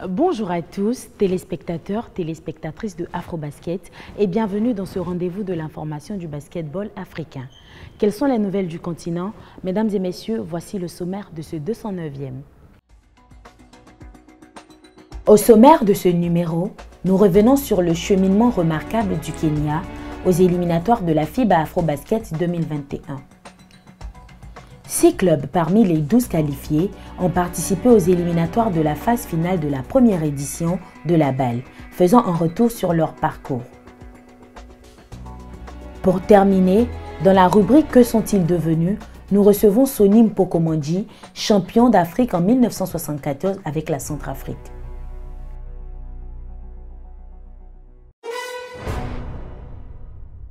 Bonjour à tous, téléspectateurs, téléspectatrices de Afrobasket et bienvenue dans ce rendez-vous de l'information du basketball africain. Quelles sont les nouvelles du continent? Mesdames et messieurs, voici le sommaire de ce 209e. Au sommaire de ce numéro, nous revenons sur le cheminement remarquable du Kenya aux éliminatoires de la FIBA Afrobasket 2021. 6 clubs parmi les 12 qualifiés ont participé aux éliminatoires de la phase finale de la première édition de la BAL, faisant un retour sur leur parcours. Pour terminer, dans la rubrique « Que sont-ils devenus ?», nous recevons Sonny Mpokomandji, champion d'Afrique en 1974 avec la Centrafrique.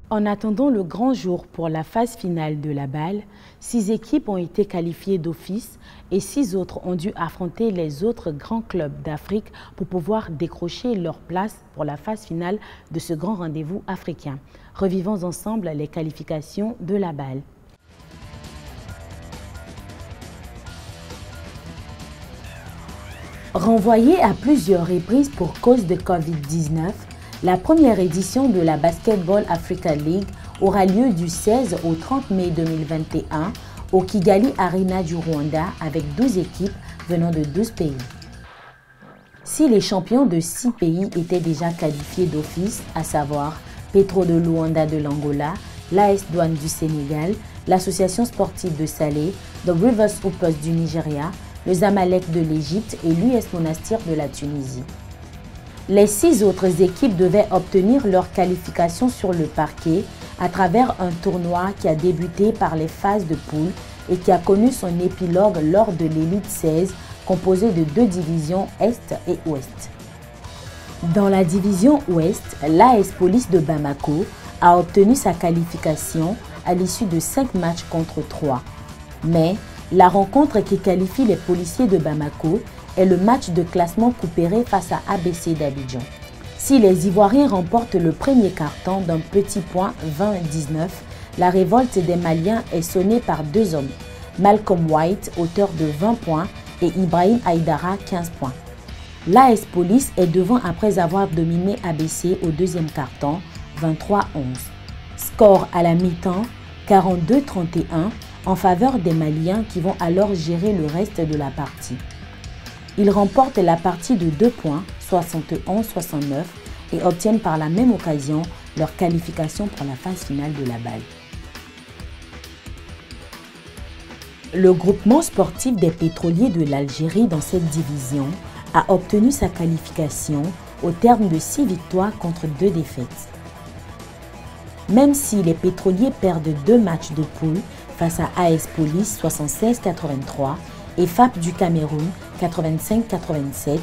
En attendant le grand jour pour la phase finale de la BAL, 6 équipes ont été qualifiées d'office et 6 autres ont dû affronter les autres grands clubs d'Afrique pour pouvoir décrocher leur place pour la phase finale de ce grand rendez-vous africain. Revivons ensemble les qualifications de la BAL. Renvoyée à plusieurs reprises pour cause de Covid-19, la première édition de la Basketball Africa League aura lieu du 16 au 30 mai 2021 au Kigali Arena du Rwanda avec 12 équipes venant de 12 pays. Si les champions de 6 pays étaient déjà qualifiés d'office, à savoir Petro de Luanda de l'Angola, l'AS Douane du Sénégal, l'Association sportive de Salé, The Rivers Hoopers du Nigeria, le Zamalek de l'Égypte et l'US Monastir de la Tunisie. Les 6 autres équipes devaient obtenir leur qualification sur le parquet à travers un tournoi qui a débuté par les phases de poule et qui a connu son épilogue lors de l'élite 16 composée de 2 divisions Est et Ouest. Dans la division Ouest, l'AS Police de Bamako a obtenu sa qualification à l'issue de 5 matchs contre 3. Mais la rencontre qui qualifie les policiers de Bamako est le match de classement coupéré face à ABC d'Abidjan. Si les Ivoiriens remportent le premier carton d'un petit point 20-19, la révolte des Maliens est sonnée par 2 hommes, Malcolm White, auteur de 20 points, et Ibrahim Aïdara, 15 points. L'AS Police est devant après avoir dominé ABC au deuxième carton, 23-11. Score à la mi-temps, 42-31, en faveur des Maliens qui vont alors gérer le reste de la partie. Ils remportent la partie de 2 points, 71-69, et obtiennent par la même occasion leur qualification pour la phase finale de la BAL. Le groupement sportif des pétroliers de l'Algérie dans cette division a obtenu sa qualification au terme de 6 victoires contre 2 défaites. Même si les pétroliers perdent 2 matchs de poule face à AS Police 76-83, et FAP du Cameroun 85-87,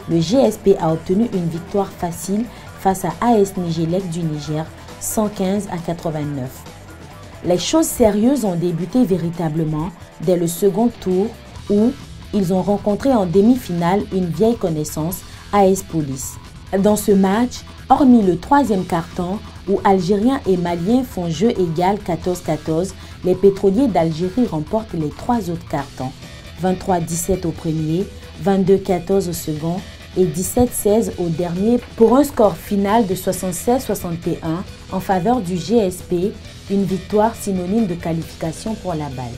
le GSP a obtenu une victoire facile face à AS Nigelec du Niger 115-89. Les choses sérieuses ont débuté véritablement dès le second tour où ils ont rencontré en demi-finale une vieille connaissance, AS Police. Dans ce match, hormis le 3e carton où Algériens et Maliens font jeu égal 14-14, les pétroliers d'Algérie remportent les 3 autres cartons. 23-17 au premier, 22-14 au second et 17-16 au dernier pour un score final de 76-61 en faveur du GSP, une victoire synonyme de qualification pour la BAL.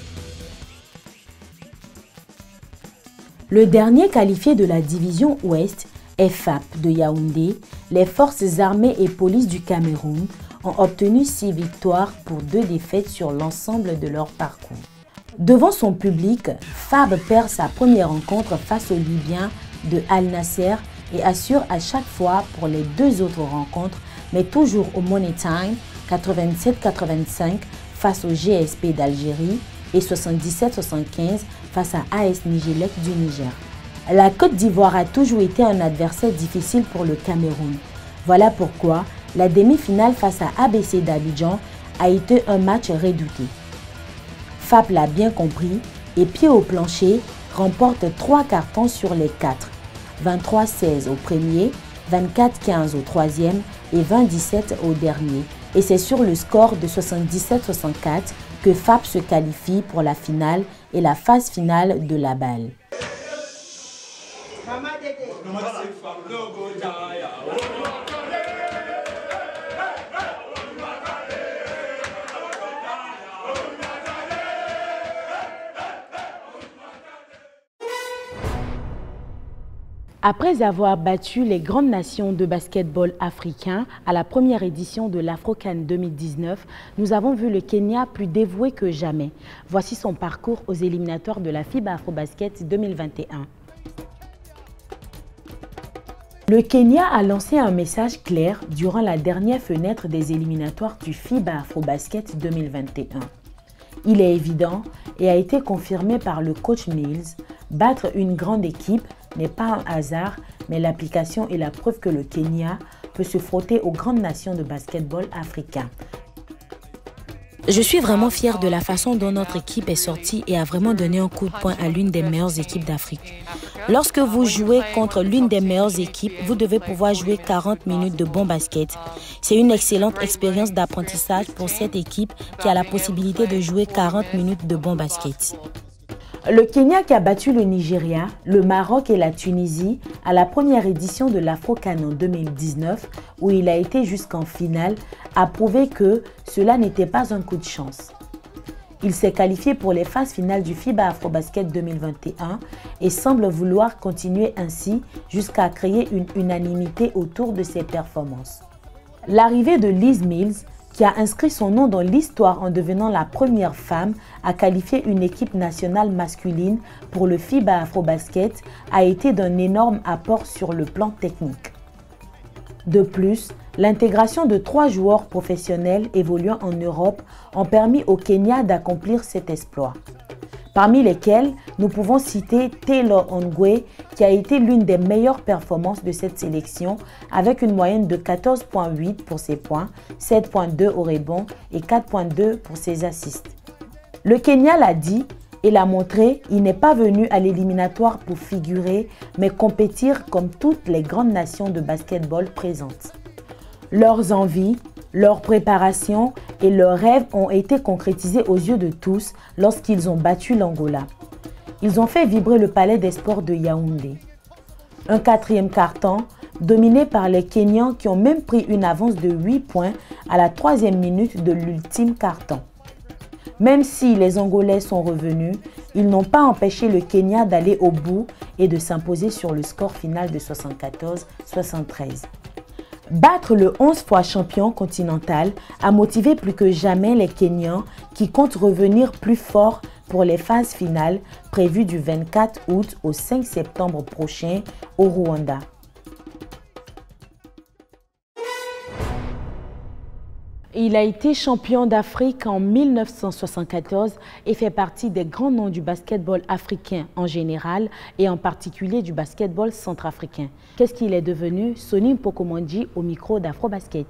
Le dernier qualifié de la division Ouest est FAP de Yaoundé. Les forces armées et police du Cameroun ont obtenu 6 victoires pour 2 défaites sur l'ensemble de leur parcours. Devant son public, FAB perd sa première rencontre face aux Libyens de Al Nasser et assure à chaque fois pour les 2 autres rencontres, mais toujours au Money Time, 87-85 face au GSP d'Algérie et 77-75 face à AS Nigelec du Niger. La Côte d'Ivoire a toujours été un adversaire difficile pour le Cameroun. Voilà pourquoi la demi-finale face à ABC d'Abidjan a été un match redouté. FAP l'a bien compris et pied au plancher remporte 3 cartons sur les 4, 23-16 au premier, 24-15 au troisième et 20-17 au dernier. Et c'est sur le score de 77-64 que FAP se qualifie pour la finale et la phase finale de la BAL. Après avoir battu les grandes nations de basketball africain à la première édition de l'Afro-CAN 2019, nous avons vu le Kenya plus dévoué que jamais. Voici son parcours aux éliminatoires de la FIBA Afrobasket 2021. Le Kenya a lancé un message clair durant la dernière fenêtre des éliminatoires du FIBA Afrobasket 2021. Il est évident et a été confirmé par le coach Mills, battre une grande équipe n'est pas un hasard, mais l'application est la preuve que le Kenya peut se frotter aux grandes nations de basketball africain. Je suis vraiment fière de la façon dont notre équipe est sortie et a vraiment donné un coup de poing à l'une des meilleures équipes d'Afrique. Lorsque vous jouez contre l'une des meilleures équipes, vous devez pouvoir jouer 40 minutes de bon basket. C'est une excellente expérience d'apprentissage pour cette équipe qui a la possibilité de jouer 40 minutes de bon basket. Le Kenya qui a battu le Nigeria, le Maroc et la Tunisie à la première édition de l'Afro-CAN en 2019, où il a été jusqu'en finale, a prouvé que cela n'était pas un coup de chance. Il s'est qualifié pour les phases finales du FIBA Afrobasket 2021 et semble vouloir continuer ainsi jusqu'à créer une unanimité autour de ses performances. L'arrivée de Liz Mills, qui a inscrit son nom dans l'histoire en devenant la première femme à qualifier une équipe nationale masculine pour le FIBA Afrobasket, a été d'un énorme apport sur le plan technique. De plus, l'intégration de 3 joueurs professionnels évoluant en Europe ont permis au Kenya d'accomplir cet exploit. Parmi lesquels, nous pouvons citer Taylor Ongwe, qui a été l'une des meilleures performances de cette sélection, avec une moyenne de 14,8 pour ses points, 7,2 au rebond et 4,2 pour ses assists. Le Kenya l'a dit et l'a montré, il n'est pas venu à l'éliminatoire pour figurer, mais compétir comme toutes les grandes nations de basketball présentes. Leurs envies, leur préparation et leurs rêves ont été concrétisés aux yeux de tous lorsqu'ils ont battu l'Angola. Ils ont fait vibrer le palais des sports de Yaoundé. Un 4e quart-temps dominé par les Kenyans qui ont même pris une avance de 8 points à la 3e minute de l'ultime quart-temps. Même si les Angolais sont revenus, ils n'ont pas empêché le Kenya d'aller au bout et de s'imposer sur le score final de 74-73. Battre le 11 fois champion continental a motivé plus que jamais les Kenyans qui comptent revenir plus fort pour les phases finales prévues du 24 août au 5 septembre prochain au Rwanda. Il a été champion d'Afrique en 1974 et fait partie des grands noms du basketball africain en général et en particulier du basketball centrafricain. Qu'est-ce qu'il est devenu? Sonny Mpokomandji au micro d'Afrobasket.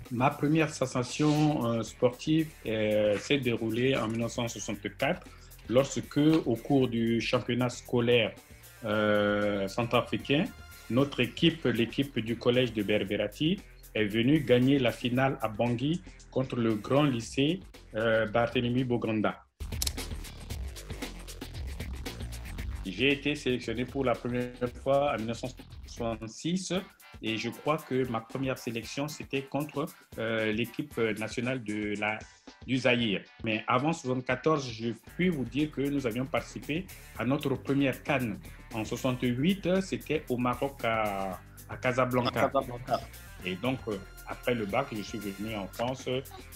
Ma première sensation sportive s'est déroulée en 1964 lorsque, au cours du championnat scolaire centrafricain, notre équipe, l'équipe du collège de Berberati, est venue gagner la finale à Bangui contre le grand lycée Barthélemy Bogranda. J'ai été sélectionné pour la première fois en 1966 et je crois que ma première sélection, c'était contre l'équipe nationale du Zaïre. Mais avant 1974, je puis vous dire que nous avions participé à notre première CAN. En 68, c'était au Maroc à Casablanca. Et donc, après le bac, je suis venu en France.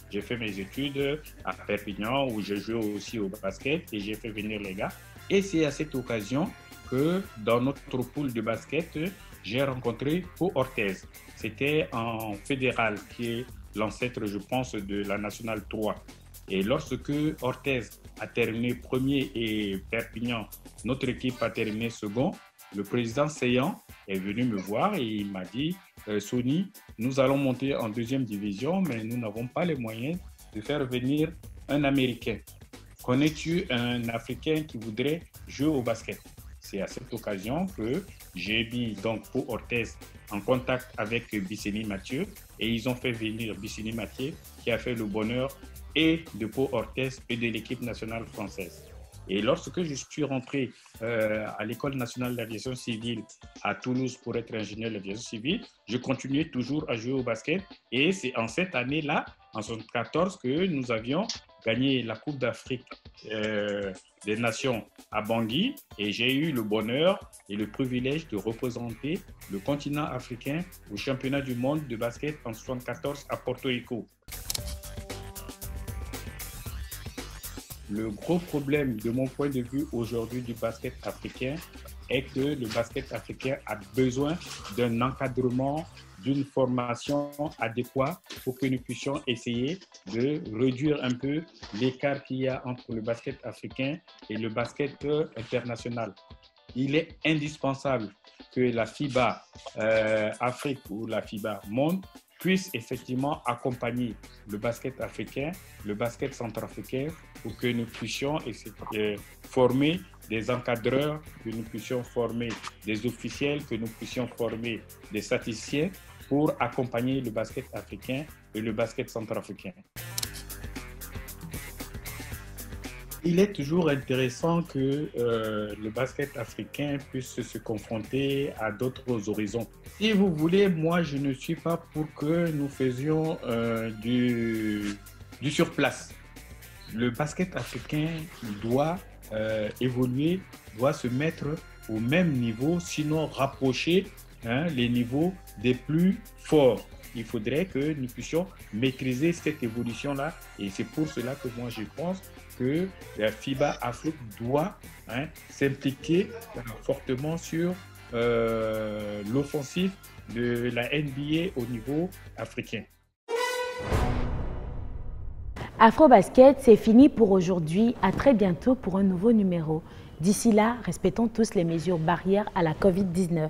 J'ai fait mes études à Perpignan où je jouais aussi au basket et j'ai fait venir les gars. Et c'est à cette occasion que dans notre pool de basket, j'ai rencontré Pau Orthez. C'était en fédéral qui est l'ancêtre, je pense, de la Nationale 3. Et lorsque Orthez a terminé premier et Perpignan, notre équipe a terminé second, le président Seyan est venu me voir et il m'a dit « Sonny, nous allons monter en 2e division, mais nous n'avons pas les moyens de faire venir un Américain. Connais-tu un Africain qui voudrait jouer au basket ?» C'est à cette occasion que j'ai mis donc Pau Orthez en contact avec Bisseni Mathieu et ils ont fait venir Bisseni Mathieu qui a fait le bonheur et de Pau Orthez et de l'équipe nationale française. Et lorsque je suis rentré à l'École nationale d'aviation civile à Toulouse pour être ingénieur d'aviation civile, je continuais toujours à jouer au basket. Et c'est en cette année-là, en 1974, que nous avions gagné la Coupe d'Afrique des Nations à Bangui. Et j'ai eu le bonheur et le privilège de représenter le continent africain au championnat du monde de basket en 1974 à Porto Rico. Le gros problème, de mon point de vue aujourd'hui du basket africain, est que le basket africain a besoin d'un encadrement, d'une formation adéquate pour que nous puissions essayer de réduire un peu l'écart qu'il y a entre le basket africain et le basket international. Il est indispensable que la FIBA Afrique ou la FIBA Monde puisse effectivement accompagner le basket africain, le basket centrafricain, pour que nous puissions former des encadreurs, que nous puissions former des officiels, que nous puissions former des statisticiens pour accompagner le basket africain et le basket centrafricain. Il est toujours intéressant que le basket africain puisse se confronter à d'autres horizons. Si vous voulez, moi, je ne suis pas pour que nous faisions du surplace. Le basket africain doit évoluer, doit se mettre au même niveau, sinon rapprocher les niveaux des plus forts. Il faudrait que nous puissions maîtriser cette évolution-là. Et c'est pour cela que moi, je pense que la FIBA Afrique doit s'impliquer fortement sur l'offensive de la NBA au niveau africain. Afrobasket, c'est fini pour aujourd'hui. À très bientôt pour un nouveau numéro. D'ici là, respectons tous les mesures barrières à la Covid-19.